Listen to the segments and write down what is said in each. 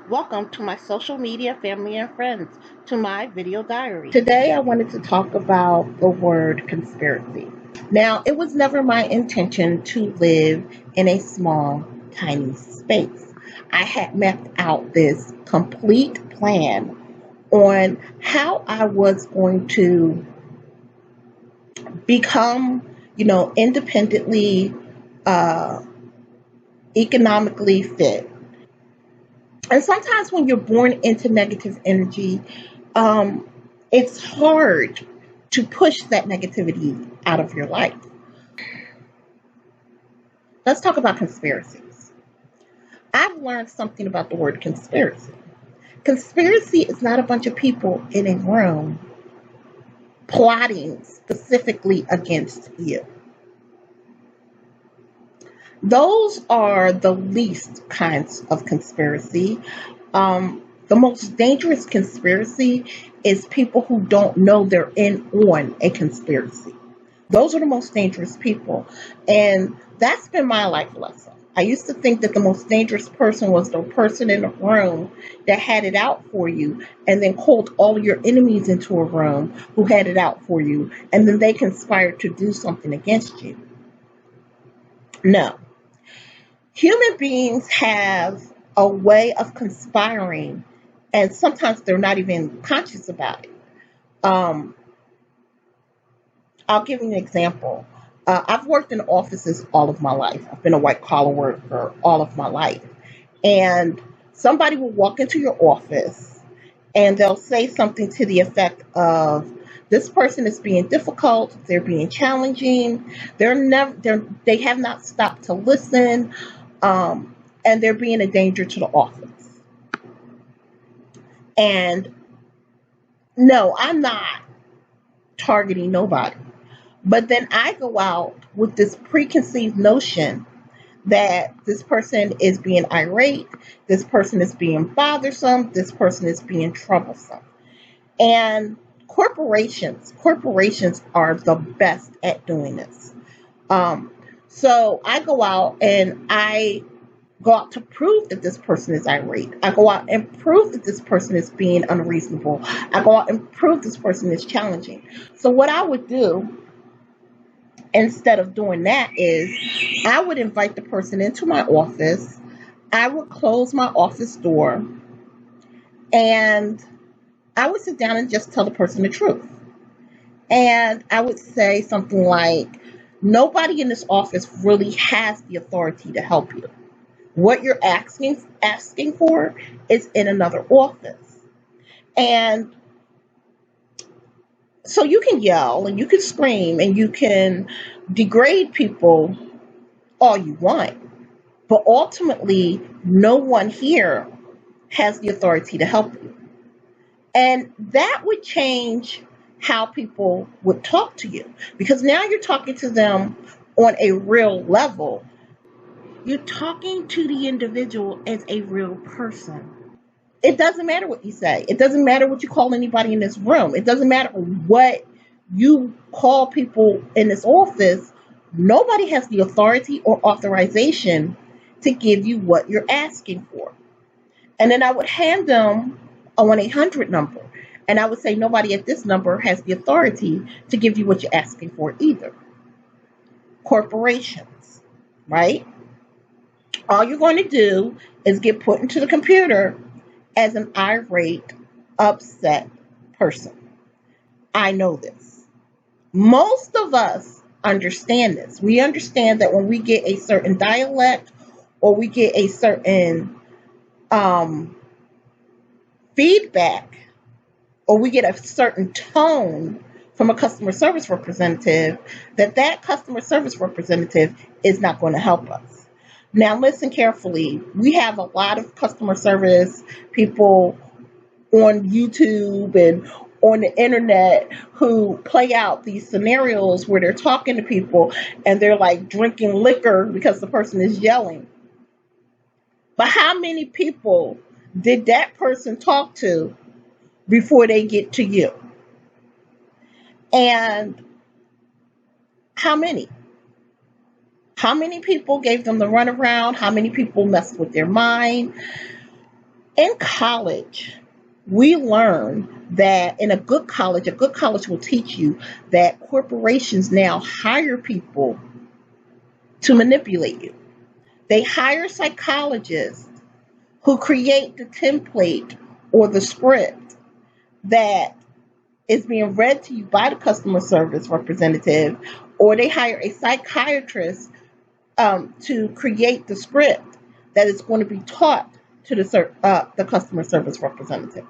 Welcome to my social media family and friends, to my video diary. Today I wanted to talk about the word conspiracy. Now, it was never my intention to live in a small, tiny space. I had mapped out this complete plan on how I was going to become, independently, uh, economically fit. And sometimes when you're born into negative energy, um, it's hard to push that negativity out of your life. Let's talk about conspiracies. I've learned something about the word conspiracy. Conspiracy is not a bunch of people in a room plotting specifically against you. Those are the least kinds of conspiracy. The most dangerous conspiracy is people who don't know they're in on a conspiracy. Those are the most dangerous people. And that's been my life lesson. I used to think that the most dangerous person was the person in the room that had it out for you and then called all of your enemies into a room who had it out for you, and then they conspired to do something against you. No. Human beings have a way of conspiring, and sometimes they're not even conscious about it. Um, I'll give you an example. I've worked in offices all of my life. I've been a white collar worker all of my life. And somebody will walk into your office and they'll say something to the effect of, this person is being difficult, they're being challenging, they have not stopped to listen, and they're being a danger to the office. And no, I'm not targeting nobody. But then I go out with this preconceived notion that this person is being irate, this person is being bothersome, this person is being troublesome. And corporations are the best at doing this. Um, so I go out and I go out to prove that this person is irate. I go out and prove that this person is being unreasonable. I go out and prove this person is challenging. So what I would do instead of doing that is I would invite the person into my office. I would close my office door and I would sit down and just tell the person the truth. And I would say something like, nobody in this office really has the authority to help you. What you're asking for is in another office. And so you can yell and you can scream and you can degrade people all you want. But ultimately, no one here has the authority to help you. And that would change how people would talk to you, because now you're talking to them on a real level. You're talking to the individual as a real person. It doesn't matter what you say. It doesn't matter what you call anybody in this room. It doesn't matter what you call people in this office. Nobody has the authority or authorization to give you what you're asking for. And then I would hand them a 1-800 number. And I would say, nobody at this number has the authority to give you what you're asking for either. Corporations, right? All you're going to do is get put into the computer as an irate, upset person. I know this. Most of us understand this. We understand that when we get a certain dialect or we get a certain feedback or we get a certain tone from a customer service representative, that customer service representative is not going to help us. Now, listen carefully. We have a lot of customer service people on YouTube and on the internet who play out these scenarios where they're talking to people and they're like drinking liquor because the person is yelling. But how many people did that person talk to before they get to you? And how many? How many people gave them the runaround? How many people messed with their mind? In college, we learn that in a good college will teach you that corporations now hire people to manipulate you. They hire psychologists who create the template or the script that is being read to you by the customer service representative, or they hire a psychiatrist to create the script that is going to be taught to the customer service representative.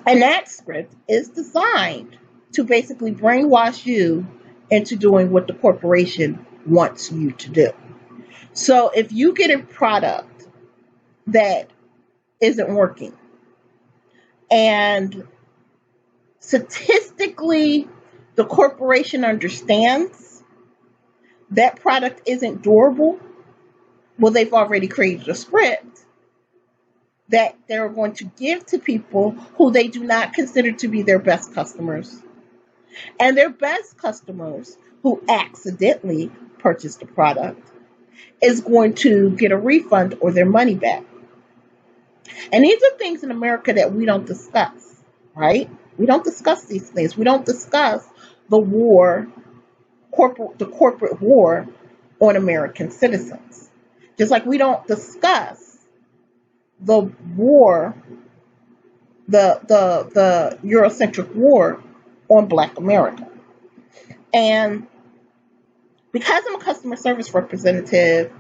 And that script is designed to basically brainwash you into doing what the corporation wants you to do. So if you get a product that isn't working, and statistically the corporation understands that product isn't durable, well, they've already created a script that they're going to give to people who they do not consider to be their best customers. And their best customers who accidentally purchased the product is going to get a refund or their money back. And these are things in America that we don't discuss, right? We don't discuss these things. We don't discuss the the corporate war on American citizens. Just like we don't discuss the war, the Eurocentric war on Black America. And because I'm a customer service representative,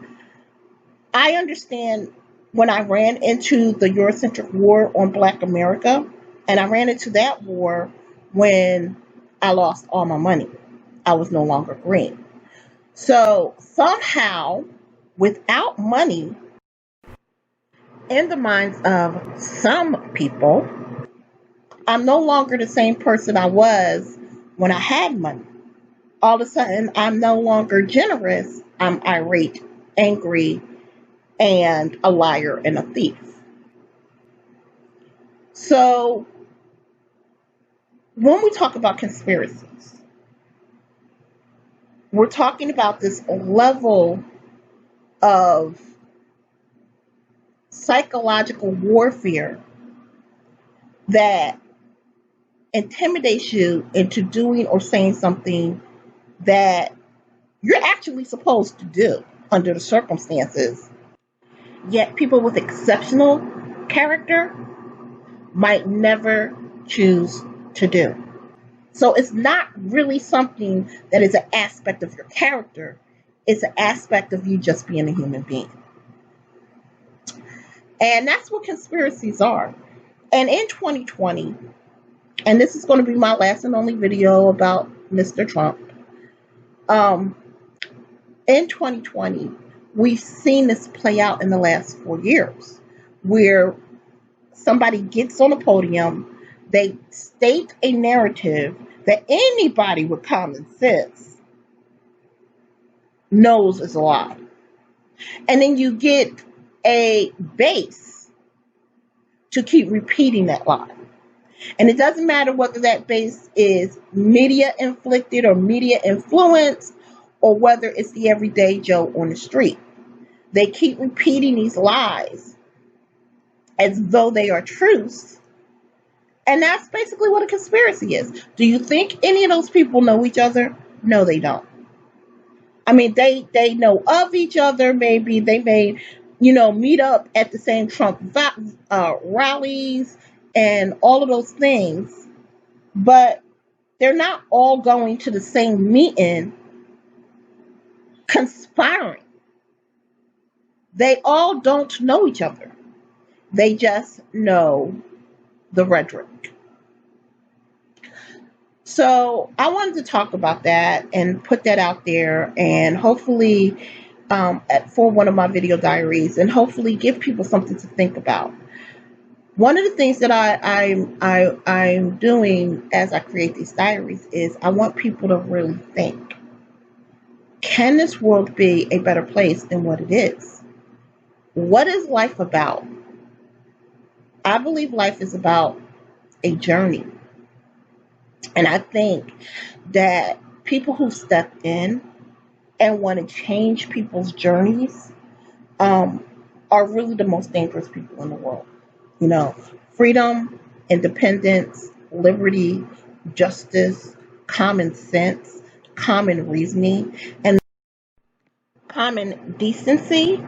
I understand when I ran into the Eurocentric war on Black America, and I ran into that war when I lost all my money. I was no longer green. So somehow, without money, in the minds of some people, I'm no longer the same person I was when I had money. All of a sudden, I'm no longer generous. I'm irate, angry, and a liar and a thief. So when we talk about conspiracies, we're talking about this level of psychological warfare that intimidates you into doing or saying something that you're actually supposed to do under the circumstances. Yet people with exceptional character might never choose to do. So it's not really something that is an aspect of your character. It's an aspect of you just being a human being. And that's what conspiracies are. And in 2020, and this is going to be my last and only video about Mr. Trump. In 2020, we've seen this play out in the last 4 years, where somebody gets on a podium, they state a narrative that anybody with common sense knows is a lie. And then you get a base to keep repeating that lie. And it doesn't matter whether that base is media inflicted or media influenced, or whether it's the everyday Joe on the street. They keep repeating these lies as though they are truths. And that's basically what a conspiracy is. Do you think any of those people know each other? No, they don't. I mean, they know of each other. Maybe they may, meet up at the same Trump rallies and all of those things. But they're not all going to the same meeting conspiring. They all don't know each other. They just know the rhetoric. So I wanted to talk about that and put that out there, and hopefully for one of my video diaries, and hopefully give people something to think about. One of the things that I'm doing as I create these diaries is I want people to really think, can this world be a better place than what it is? What is life about? I believe life is about a journey. And I think that people who step in and want to change people's journeys are are really the most dangerous people in the world. You know, freedom, independence, liberty, justice, common sense, common reasoning, and common decency.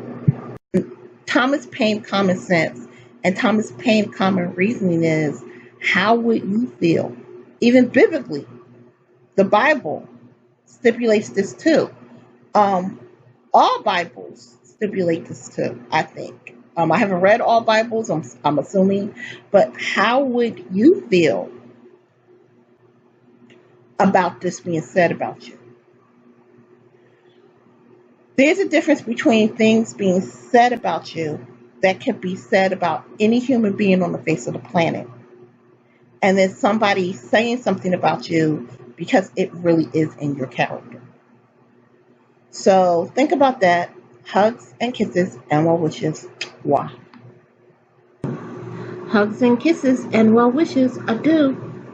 Thomas Paine common sense and Thomas Paine common reasoning is, how would you feel? Even biblically, the Bible stipulates this too. Um, all Bibles stipulate this too, I think. I haven't read all Bibles, I'm assuming, but how would you feel about this being said about you? There's a difference between things being said about you that can be said about any human being on the face of the planet, and then somebody saying something about you because it really is in your character. So think about that. Hugs and kisses and well wishes. Wow. Hugs and kisses and well wishes. Adieu.